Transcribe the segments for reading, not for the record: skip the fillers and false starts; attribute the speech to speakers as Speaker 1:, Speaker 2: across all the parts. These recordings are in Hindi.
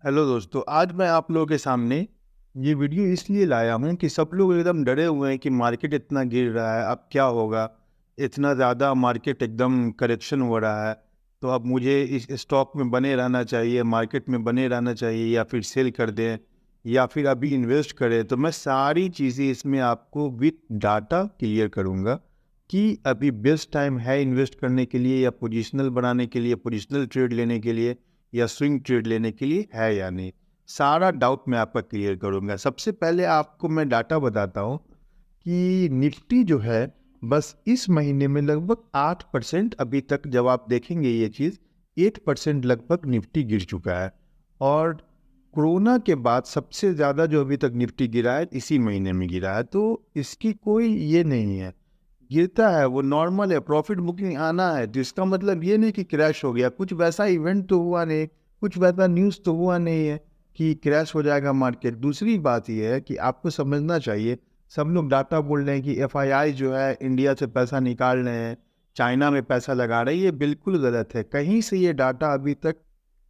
Speaker 1: हेलो दोस्तों, आज मैं आप लोगों के सामने ये वीडियो इसलिए लाया हूँ कि सब लोग एकदम डरे हुए हैं कि मार्केट इतना गिर रहा है, अब क्या होगा? इतना ज़्यादा मार्केट एकदम करेक्शन हो रहा है, तो अब मुझे इस स्टॉक में बने रहना चाहिए, मार्केट में बने रहना चाहिए या फिर सेल कर दें या फिर अभी इन्वेस्ट करें। तो मैं सारी चीज़ें इसमें आपको विथ डाटा क्लियर करूँगा कि अभी बेस्ट टाइम है इन्वेस्ट करने के लिए या पोजिशनल बनाने के लिए, पोजिशनल ट्रेड लेने के लिए या स्विंग ट्रेड लेने के लिए है या नहीं। सारा डाउट मैं आपका क्लियर करूंगा। सबसे पहले आपको मैं डाटा बताता हूँ कि निफ्टी जो है बस इस महीने में लगभग 8% अभी तक जब आप देखेंगे ये चीज़ 8% लगभग निफ्टी गिर चुका है। और कोरोना के बाद सबसे ज़्यादा जो अभी तक निफ्टी गिरा है इसी महीने में गिरा है। तो इसकी कोई ये नहीं है, गिरता है वो नॉर्मल है, प्रॉफिट बुकिंग आना है। तो इसका मतलब ये नहीं कि क्रैश हो गया, कुछ वैसा इवेंट तो हुआ नहीं, कुछ वैसा न्यूज़ तो हुआ नहीं है कि क्रैश हो जाएगा मार्केट। दूसरी बात ये है कि आपको समझना चाहिए, सब लोग डाटा बोल रहे हैं कि एफआईआई जो है इंडिया से पैसा निकाल रहे हैं, चाइना में पैसा लगा रहे हैं। ये बिल्कुल गलत है। कहीं से ये डाटा अभी तक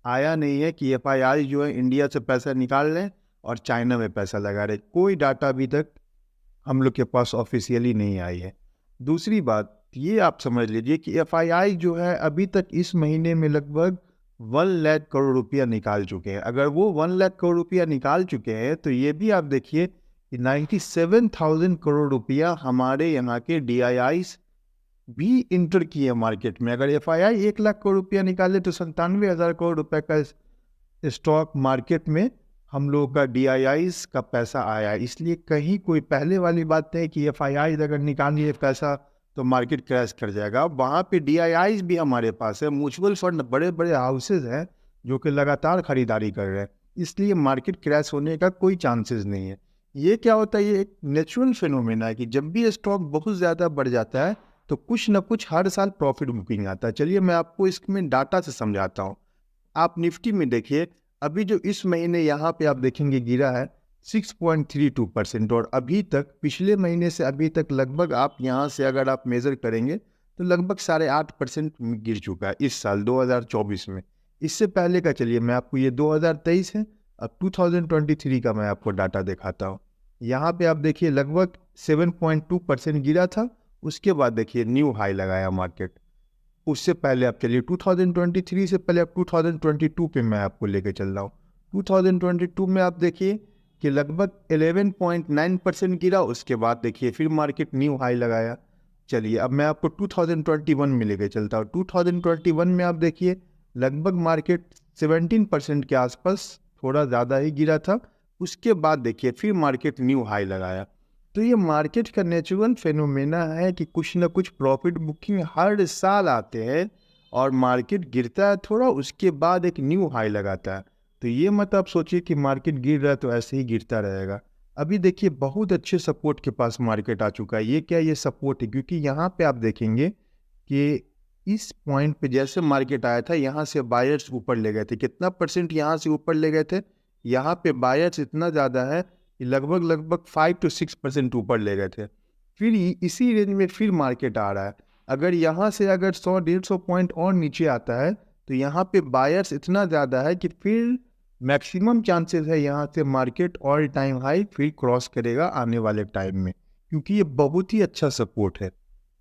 Speaker 1: आया नहीं है कि एफआईआई जो है इंडिया से पैसा निकाल रहे हैं और चाइना में पैसा लगा रहे हैं। कोई डाटा अभी तक हम लोग के पास ऑफिशियली नहीं आई है। दूसरी बात ये आप समझ लीजिए कि एफआईआई जो है अभी तक इस महीने में लगभग 1 लाख करोड़ रुपया निकाल चुके हैं। अगर वो 1 लाख करोड़ रुपया निकाल चुके हैं तो ये भी आप देखिए कि 97,000 करोड़ रुपया हमारे यहाँ के डीआईआईस भी इंटर किए मार्केट में। अगर एफआईआई 1 लाख करोड़ रुपया निकाले तो 97,000 करोड़ रुपए का स्टॉक मार्केट में हम लोगों का डीआईआईस का पैसा आया है। इसलिए कहीं कोई पहले वाली बात है कि एफआईआई अगर निकाल लिए पैसा तो मार्केट क्रैश कर जाएगा। वहाँ पे डीआईआईस भी हमारे पास है, म्यूचुअल फंड बड़े बड़े हाउसेज हैं जो कि लगातार खरीदारी कर रहे हैं। इसलिए मार्केट क्रैश होने का कोई चांसेस नहीं है। ये क्या होता है, ये एक नेचुरल फिनोमेना है कि जब भी स्टॉक बहुत ज़्यादा बढ़ जाता है तो कुछ ना कुछ हर साल प्रॉफिट बुकिंग आता है। चलिए मैं आपको इसमें डाटा से समझाता हूँ। आप निफ्टी में देखिए, अभी जो इस महीने यहाँ पे आप देखेंगे गिरा है 6.32%। और अभी तक पिछले महीने से अभी तक लगभग आप यहाँ से अगर आप मेज़र करेंगे तो लगभग 8.5% गिर चुका है इस साल 2024 में। इससे पहले का चलिए मैं आपको, ये 2023 है, अब 2023 का मैं आपको डाटा दिखाता हूँ। यहाँ पे आप देखिए लगभग 7.2% गिरा था। उसके बाद देखिए न्यू हाई लगाया मार्केट। उससे पहले आप चलिए 2023 से पहले आप 2022 पे मैं आपको लेके चल रहा हूँ। 2022 में आप देखिए कि लगभग 11.9% गिरा। उसके बाद देखिए फिर मार्केट न्यू हाई लगाया। चलिए अब मैं आपको 2021 में लेके चलता हूँ। 2021 में आप देखिए लगभग मार्केट 17% के आसपास, थोड़ा ज़्यादा ही गिरा था। उसके बाद देखिए फिर मार्केट न्यू हाई लगाया। तो ये मार्केट का नेचुरल फेनोमेना है कि कुछ ना कुछ प्रॉफिट बुकिंग हर साल आते हैं और मार्केट गिरता है थोड़ा, उसके बाद एक न्यू हाई लगाता है। तो ये मत आप सोचिए कि मार्केट गिर रहा है तो ऐसे ही गिरता रहेगा। अभी देखिए बहुत अच्छे सपोर्ट के पास मार्केट आ चुका है। ये क्या, ये सपोर्ट है क्योंकि यहाँ पे आप देखेंगे कि इस पॉइंट पे जैसे मार्केट आया था यहाँ से बायर्स ऊपर ले गए थे। कितना परसेंट यहाँ से ऊपर ले गए थे? यहाँ पे बायर्स इतना ज़्यादा है कि लगभग लगभग 5 to 6% ऊपर ले गए थे। फिर इसी रेंज में फिर मार्केट आ रहा है। अगर यहाँ से अगर 100-150 पॉइंट और नीचे आता है तो यहाँ पे बायर्स इतना ज़्यादा है कि फिर मैक्सिमम चांसेस है यहाँ से मार्केट ऑल टाइम हाई फिर क्रॉस करेगा आने वाले टाइम में, क्योंकि ये बहुत ही अच्छा सपोर्ट है।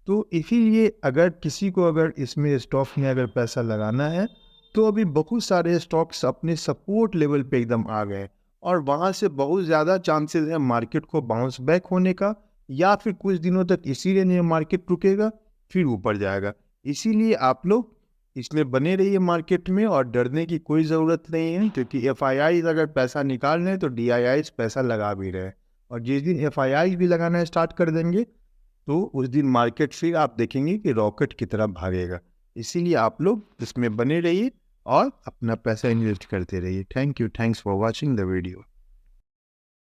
Speaker 1: तो इसीलिए अगर किसी को अगर इसमें स्टॉक में अगर पैसा लगाना है तो अभी बहुत सारे स्टॉक्स अपने सपोर्ट लेवल पे एकदम आ गए और वहाँ से बहुत ज़्यादा चांसेस है मार्केट को बाउंस बैक होने का, या फिर कुछ दिनों तक इसी रेंज में मार्केट रुकेगा फिर ऊपर जाएगा। इसीलिए आप लोग इसमें बने रहिए मार्केट में और डरने की कोई ज़रूरत नहीं है, क्योंकि एफआईआई अगर पैसा निकाल रहे हैं तो डीआईआई पैसा लगा भी रहे हैं। और जिस दिन एफआईआई भी लगाना स्टार्ट कर देंगे तो उस दिन मार्केट फिर आप देखेंगे कि रॉकेट की तरह भागेगा। इसीलिए आप लोग इसमें बने रहिए और अपना पैसा इन्वेस्ट करते रहिए। Thank you, thanks for watching the video.